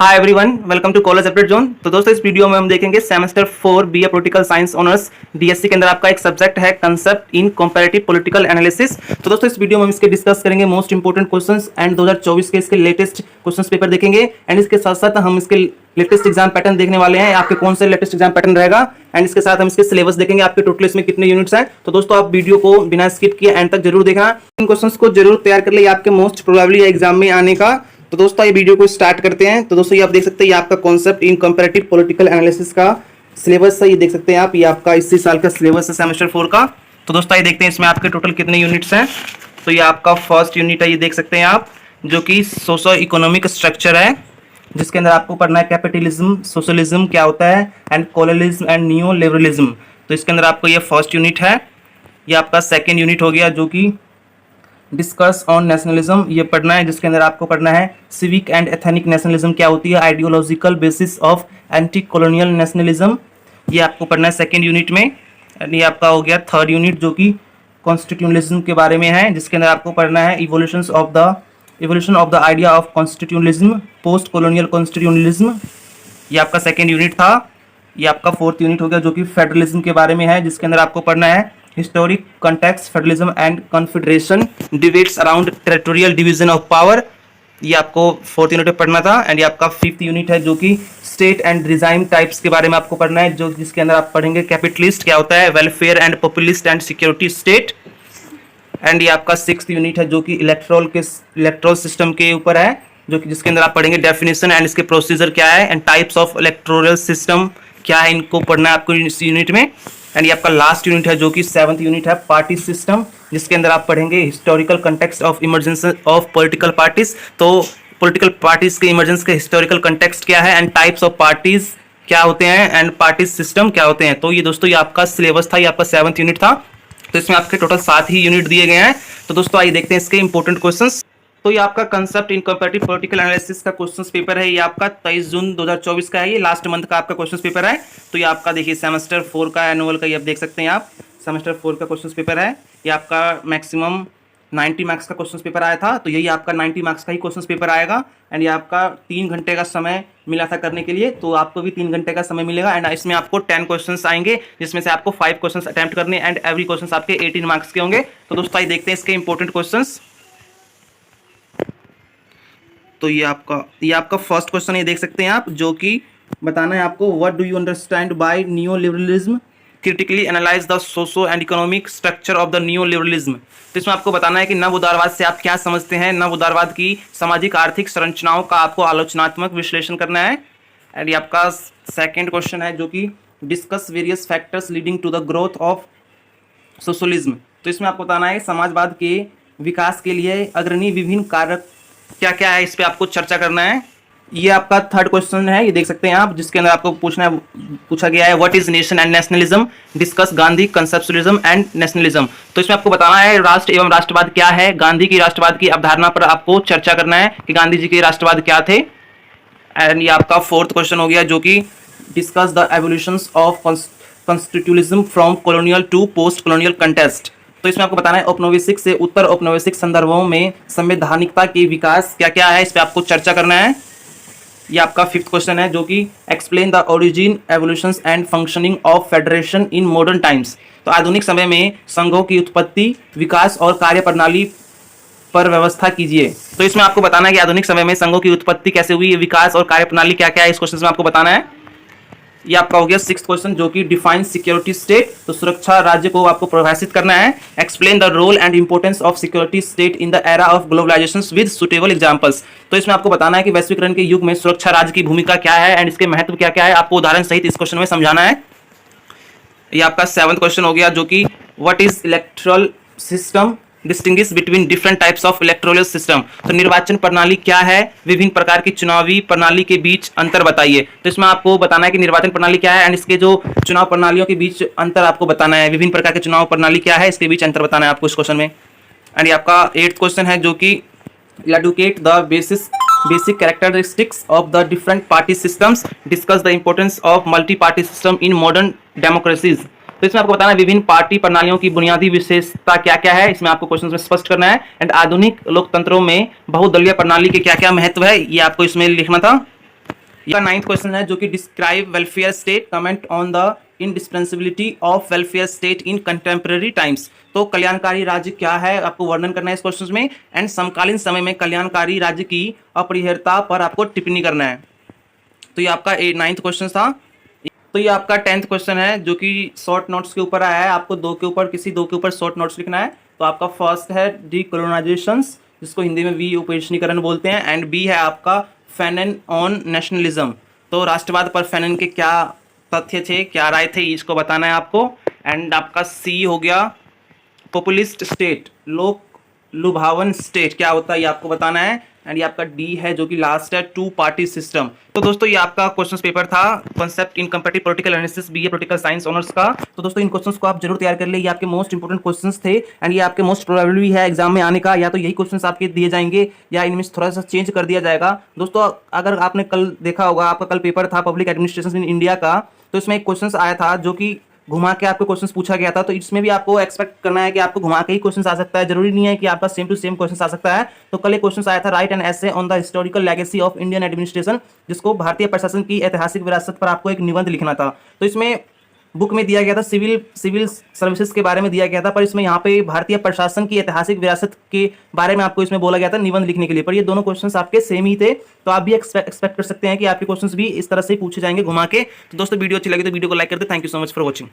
Hi everyone, welcome to college update zone. तो दोस्तों इस वीडियो में हम देखेंगे semester 4 BA political science honours DSC के अंदर आपका एक सब्जेक्ट है concept in comparative political analysis. तो दोस्तों इस वीडियो में हम इसके डिस्कस करेंगे मोस्ट इंपोर्टेंट क्वेश्चंस एंड 2024 के इसके लेटेस्ट क्वेश्चंस पेपर देखेंगे एंड इसके साथ साथ हम इसके लेटेस्ट एग्जाम पैटर्न देखने वाले हैं, आपके कौन से लेटेस्ट एग्जाम पैटर्न रहेगा एंड इसके साथ हम इसके सिलेबस देखेंगे, आपके टोटल इसमें कितने यूनिट्स हैं। तो दोस्तों आप वीडियो को बिना स्किप किए एंड तक जरूर देखना, इन क्वेश्चंस को जरूर तैयार कर ले आपके मोस्ट प्रोबेबली एग्जाम में आने का। तो दोस्तों ये वीडियो को स्टार्ट करते हैं। तो दोस्तों ये आप देख सकते हैं, ये आपका concept in comparative political analysis का सिलेबस है, ये देख सकते हैं आप, ये आपका इसी साल का सिलेबस है सेमेस्टर 4 का। तो दोस्तों ये देखते हैं इसमें आपके टोटल कितने यूनिट्स हैं। तो ये आपका फर्स्ट यूनिट है, ये देख सकते हैं आप, जो कि सोशो इकोनॉमिक स्ट्रक्चर है, जिसके अंदर आपको पढ़ना है कैपिटलिज्म, सोशलिज्म क्या होता है and colonialism and neo liberalism. तो इसके अंदर आपको ये फर्स्ट यूनिट है। ये आपका सेकेंड यूनिट हो गया जो कि डिस्कस ऑन नेशनलिज्म, ये पढ़ना है, जिसके अंदर आपको पढ़ना है सिविक एंड एथनिक नेशनलिज्म क्या होती है, ideological basis of anti colonial nationalism, ये आपको पढ़ना है सेकेंड यूनिट में। एंड ये आपका हो गया थर्ड यूनिट जो कि कॉन्स्टिट्यूशनलिज्म के बारे में है, जिसके अंदर आपको पढ़ना है evolution of the idea of constitutionalism, post colonial constitutionalism, ये आपका सेकेंड यूनिट था। ये आपका फोर्थ यूनिट हो गया जो कि फेडरलिज्म के बारे में है, जिसके अंदर आपको पढ़ना है historic context, federalism and confederation, debates around territorial division of power, ये आपको फोर्थ यूनिट में पढ़ना था। एंड ये आपका फिफ्थ यूनिट है जो कि स्टेट एंड रिजाइम टाइप्स के बारे में आपको पढ़ना है, जो जिसके अंदर आप पढ़ेंगे कैपिटलिस्ट क्या होता है, welfare and populist and security state. And ये आपका सिक्स्थ यूनिट है जो कि इलेक्ट्रोल सिस्टम के ऊपर है, जो कि जिसके अंदर आप पढ़ेंगे डेफिनेशन एंड इसके प्रोसीजर क्या है and types of electoral system क्या है, इनको पढ़ना है आपको इस यूनिट में। एंड ये आपका लास्ट यूनिट है जो कि सेवंथ यूनिट है पार्टी सिस्टम, जिसके अंदर आप पढ़ेंगे historical context of emergence of political parties. तो पॉलिटिकल पार्टीज के इमरजेंस के हिस्टोरिकल कंटेक्स्ट क्या है एंड टाइप्स ऑफ पार्टीज क्या होते हैं एंड पार्टी सिस्टम क्या होते हैं। तो ये दोस्तों ये आपका सिलेबस था, ये आपका सेवंथ यूनिट था। तो इसमें आपके टोटल 7 ही यूनिट दिए गए हैं। तो दोस्तों आइए देखते हैं इसके इंपॉर्टेंट क्वेश्चंस। तो ये आपका concept in comparative political analysis का क्वेश्चंस पेपर है, ये आपका 23 जून 2024 का है, ये लास्ट मंथ का आपका क्वेश्चंस पेपर है। तो ये आपका देखिए सेमेस्टर 4 का एनुअल का, ये आप देख सकते हैं आप, सेमेस्टर 4 का क्वेश्चंस पेपर है। ये आपका मैक्सिमम 90 मार्क्स का क्वेश्चंस पेपर आया था, तो यही आपका 90 मार्क्स का ही क्वेश्चंस पेपर आएगा। एंड ये आपका 3 घंटे का समय मिला था करने के लिए, तो आपको भी 3 घंटे का समय मिलेगा। एंड इसमें आपको 10 क्वेश्चंस आएंगे, जिसमें से आपको 5 क्वेश्चंस अटेम्प्ट करने एंड एवरी क्वेश्चंस आपके 18 मार्क्स के होंगे। तो दोस्तों आइए देखते हैं इसके इंपॉर्टेंट क्वेश्चंस। तो ये आपका फर्स्ट क्वेश्चन ये देख सकते हैं आप, जो कि बताना है आपको what do you understand by neo liberalism, critically analyse the socio and economic structure of the neo liberalism. तो इसमें आपको बताना है कि नव उदारवाद से आप क्या समझते हैं, नव उदारवाद की सामाजिक आर्थिक संरचनाओं का आपको आलोचनात्मक विश्लेषण करना है। एंड ये आपका सेकेंड क्वेश्चन है जो कि discuss various factors leading to the growth of socialism. तो इसमें आपको बताना है समाजवाद के विकास के लिए अग्रणी विभिन्न कारक क्या क्या है, इस पे आपको चर्चा करना है। ये आपका थर्ड क्वेश्चन है, ये देख सकते हैं आप, जिसके अंदर आपको पूछा गया है what is nation and nationalism, discuss Gandhi conceptualism and nationalism. तो इसमें आपको बताना है राष्ट्र एवं राष्ट्रवाद क्या है, गांधी की राष्ट्रवाद की अवधारणा पर आपको चर्चा करना है कि गांधी जी के राष्ट्रवाद क्या थे। एंड ये आपका फोर्थ क्वेश्चन हो गया जो कि discuss the evolution of constitutionalism from colonial to post colonial contest. तो इसमें आपको बताना है औपनिवेशिक से उत्तर औपनिवेशिक संदर्भों में संवैधानिकता के विकास क्या क्या है, इस पे आपको चर्चा करना है। ये आपका फिफ्थ क्वेश्चन है जो कि explain the origin, evolution and functioning of federation in modern times. तो आधुनिक समय में संघों की उत्पत्ति, विकास और कार्यप्रणाली पर व्यवस्था कीजिए। तो इसमें आपको बताना है कि आधुनिक समय में संघों की उत्पत्ति कैसे हुई, विकास और कार्यप्रणाली क्या क्या है, इस क्वेश्चन में आपको बताना है। ये आपका हो गया सिक्स्थ क्वेश्चन जो कि डिफाइन सिक्योरिटी स्टेट, तो सुरक्षा राज्य को आपको परिभाषित करना है। Explain the role and importance of security state in the era of globalisation with suitable examples. तो इसमें आपको बताना है कि वैश्वीकरण के युग में सुरक्षा राज्य की भूमिका क्या है एंड इसके महत्व क्या क्या है, आपको उदाहरण सहित इस क्वेश्चन में समझाना है। ये आपका सेवंथ क्वेश्चन हो गया जो कि what is electoral system, distinguish between different types of electoral system. तो निर्वाचन प्रणाली क्या है, विभिन्न प्रकार की चुनावी प्रणाली के बीच अंतर बताइए। तो इसमें आपको बताना है कि निर्वाचन प्रणाली क्या है एंड इसके जो चुनाव प्रणालियों के बीच अंतर आपको बताना है, विभिन्न प्रकार के चुनाव प्रणाली क्या है, इसके बीच अंतर बताना है आपको इस क्वेश्चन में। एंड ये आपका एट्थ क्वेश्चन है जो कि educate the basic characteristics of the different party systems, discuss the importance of multi party system in modern democracies. तो इसमें आपको बताना है विभिन्न पार्टी प्रणालियों की बुनियादी विशेषता क्या क्या है, इसमें आपको क्वेश्चन में स्पष्ट करना है। एंड आधुनिक लोकतंत्रों में बहुदलीय प्रणाली के क्या क्या महत्व है, ये आपको इसमें लिखना था। इसका 9th क्वेश्चन है जो कि describe welfare state, comment on the indispensability of welfare state in contemporary times. तो कल्याणकारी राज्य क्या है आपको वर्णन करना है इस क्वेश्चन में, एंड समकालीन समय में कल्याणकारी राज्य की अपरिहार्यता पर आपको टिप्पणी करना है। तो ये आपका 9th क्वेश्चन था। तो ये आपका 10th क्वेश्चन है जो कि शॉर्ट नोट्स के ऊपर आया है, आपको किसी दो के ऊपर शॉर्ट नोट्स लिखना है। तो आपका फर्स्ट है डीकोलोनाइजेशन, जिसको हिंदी में विउपनिशीकरण बोलते हैं, एंड बी है आपका फैनन ऑन नेशनलिज्म। तो राष्ट्रवाद पर फैनन के क्या तथ्य थे, क्या राय थे, इसको बताना है आपको। एंड आपका सी हो गया पॉपुलिस्ट स्टेट, लोक लुभावन स्टेट क्या होता है ये आपको बताना है। एंड ये आपका डी है जो कि लास्ट है टू पार्टी सिस्टम। तो दोस्तों ये आपका क्वेश्चन पेपर था concept in comparative political analysis BA political science honours का। तो दोस्तों इन क्वेश्चंस को आप जरूर तैयार कर ले, ये आपके मोस्ट इंपोर्टेंट क्वेश्चंस थे, एंड ये आपके मोस्ट प्रोबेबल भी है एग्जाम में आने का, या तो यही क्वेश्चंस आपके दिए जाएंगे या इनमें थोड़ा सा चेंज कर दिया जाएगा। दोस्तों अगर आपने कल देखा होगा, आपका कल पेपर था पब्लिक एडमिनिस्ट्रेशन इन इंडिया का, तो इसमें एक क्वेश्चन आया था जो कि घुमा के आपको क्वेश्चंस पूछा गया था। तो इसमें भी आपको एक्सपेक्ट करना है कि आपको घुमा के ही क्वेश्चंस आ सकता है, जरूरी नहीं है कि आपका सेम टू सेम क्वेश्चंस आ सकता है। तो कल एक क्वेश्चन आया था right an essay on the historical legacy of Indian administration, जिसको भारतीय प्रशासन की ऐतिहासिक विरासत पर आपको एक निबंध लिखना था। तो इसमें बुक में दिया गया था सिविल सर्विसेज के बारे में दिया गया था, पर इसमें यहाँ पे भारतीय प्रशासन की ऐतिहासिक विरासत के बारे में आपको इसमें बोला गया था निबंध लिखने के लिए, पर ये दोनों क्वेश्चंस आपके सेम ही थे। तो आप भी एक्सपेक्ट कर सकते हैं कि आपके क्वेश्चंस भी इस तरह से पूछे जाएंगे घुमा के। तो दोस्तों वीडियो अच्छी लगी तो वीडियो को लाइक कर दे। Thank you so much for watching.